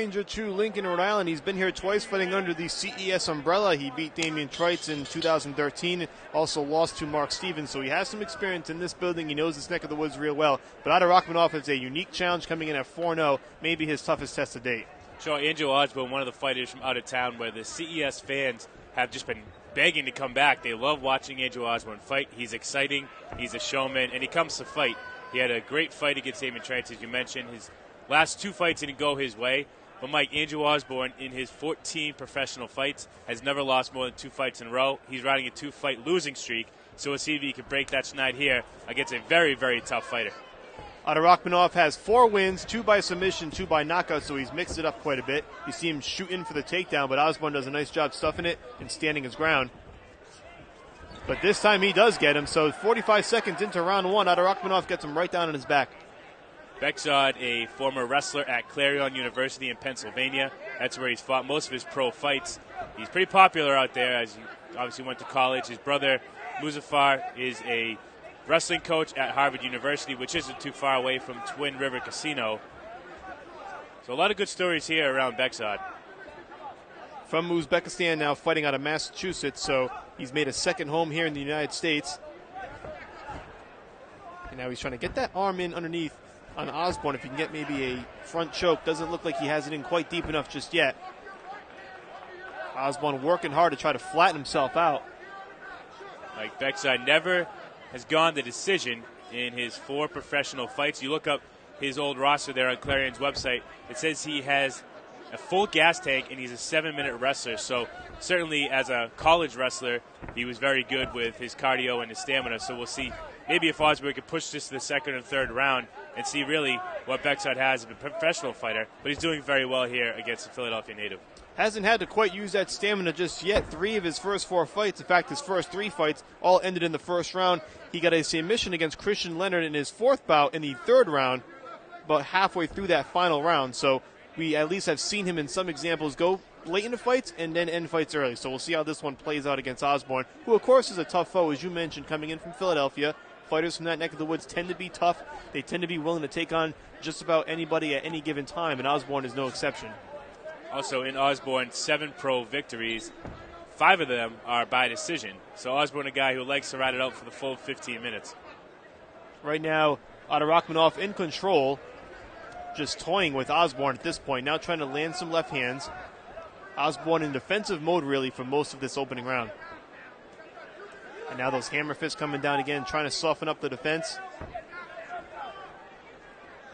Ranger to Lincoln, Rhode Island. He's been here twice fighting under the CES umbrella. He beat Damian Trites in 2013, also lost to Mark Stevens, so he has some experience in this building. He knows this neck of the woods real well. But Abduraҳмонов has a unique challenge coming in at 4-0, maybe his toughest test to date. Sure, Andrew Osborne, one of the fighters from out of town where the CES fans have just been begging to come back. They love watching Andrew Osborne fight. He's exciting, he's a showman, and he comes to fight. He had a great fight against Damian Trites, as you mentioned. His last two fights didn't go his way. But Mike, Andrew Osborne, in his 14 professional fights, has never lost more than 2 fights in a row. He's riding a 2-fight losing streak, so we'll see if he can break that tonight here against a very, very tough fighter. Abduraҳmонov has 4 wins, 2 by submission, 2 by knockout, so he's mixed it up quite a bit. You see him shooting for the takedown, but Osborne does a nice job stuffing it and standing his ground. But this time he does get him, so 45 seconds into round 1, Abduraҳmонov gets him right down on his back. Bekzod, a former wrestler at Clarion University in Pennsylvania. That's where he's fought most of his pro fights. He's pretty popular out there, as he obviously went to college. His brother, Muzaffar, is a wrestling coach at Harvard University, which isn't too far away from Twin River Casino. So a lot of good stories here around Bekzod. From Uzbekistan, now fighting out of Massachusetts, so he's made a second home here in the United States. And now he's trying to get that arm in underneath on Osborne. If he can get maybe a front choke. Doesn't look like he has it in quite deep enough just yet. Osborne working hard to try to flatten himself out. Like Bekzod never has gone the decision in his 4 professional fights. You look up his old roster there on Clarion's website. It says he has a full gas tank and he's a 7-minute wrestler. So certainly as a college wrestler, he was very good with his cardio and his stamina. So we'll see maybe if Osborne could push this to the 2nd and 3rd round and see really what Bekzod has as a professional fighter. But he's doing very well here against the Philadelphia native. Hasn't had to quite use that stamina just yet. 3 of his first 4 fights, in fact, his first 3 fights, all ended in the first round. He got a submission against Christian Leonard in his 4th bout in the 3rd round, about halfway through that final round. So we at least have seen him in some examples go late in the fights and then end fights early. So we'll see how this one plays out against Osborne, who, of course, is a tough foe, as you mentioned, coming in from Philadelphia. Fighters from that neck of the woods tend to be tough. They tend to be willing to take on just about anybody at any given time, and Osborne is no exception. Also, in Osborne, 7 pro victories, 5 of them are by decision. So Osborne, a guy who likes to ride it out for the full 15 minutes. Right now, Abduraҳmонov in control, just toying with Osborne at this point, now trying to land some left hands. Osborne in defensive mode, really, for most of this opening round. And now those hammer fists coming down again, trying to soften up the defense.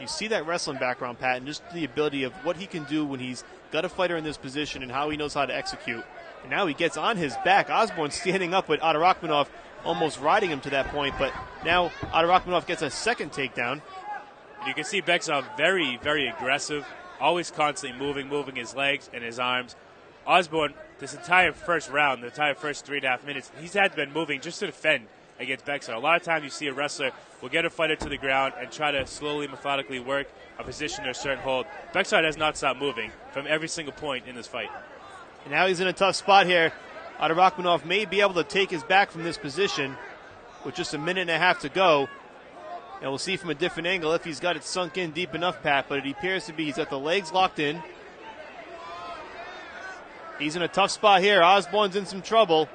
You see that wrestling background, Pat, and just the ability of what he can do when he's got a fighter in this position and how he knows how to execute. And now he gets on his back. Osborne standing up with Abduraҳmонov, almost riding him to that point. But now Abduraҳmонov gets a second takedown. You can see Bekzod very, very aggressive, always constantly moving his legs and his arms. Osborne, this entire first round, the entire first 3.5 minutes, he's had been moving just to defend against Bekzod. A lot of times you see a wrestler will get a fighter to the ground and try to slowly, methodically work a position or a certain hold. Bekzod has not stopped moving from every single point in this fight. And now he's in a tough spot here. Abduraҳmонov may be able to take his back from this position with just a minute and a half to go. And we'll see from a different angle if he's got it sunk in deep enough, Pat, but it appears to be. He's got the legs locked in. He's in a tough spot here. Osborne's in some trouble.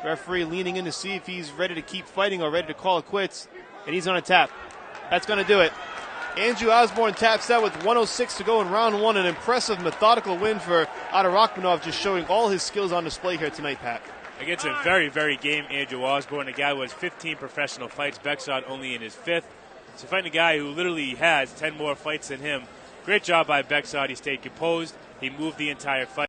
Referee leaning in to see if he's ready to keep fighting or ready to call it quits. And he's on a tap. That's going to do it. Andrew Osborne taps out with 1:06 to go in round 1. An impressive, methodical win for Abduraҳmонov, just showing all his skills on display here tonight, Pat. Against a very, very game Andrew Osborne, a guy who has 15 professional fights. Bekzod only in his 5th. So fighting a guy who literally has 10 more fights than him. Great job by Bekzod. He stayed composed. He moved the entire fight.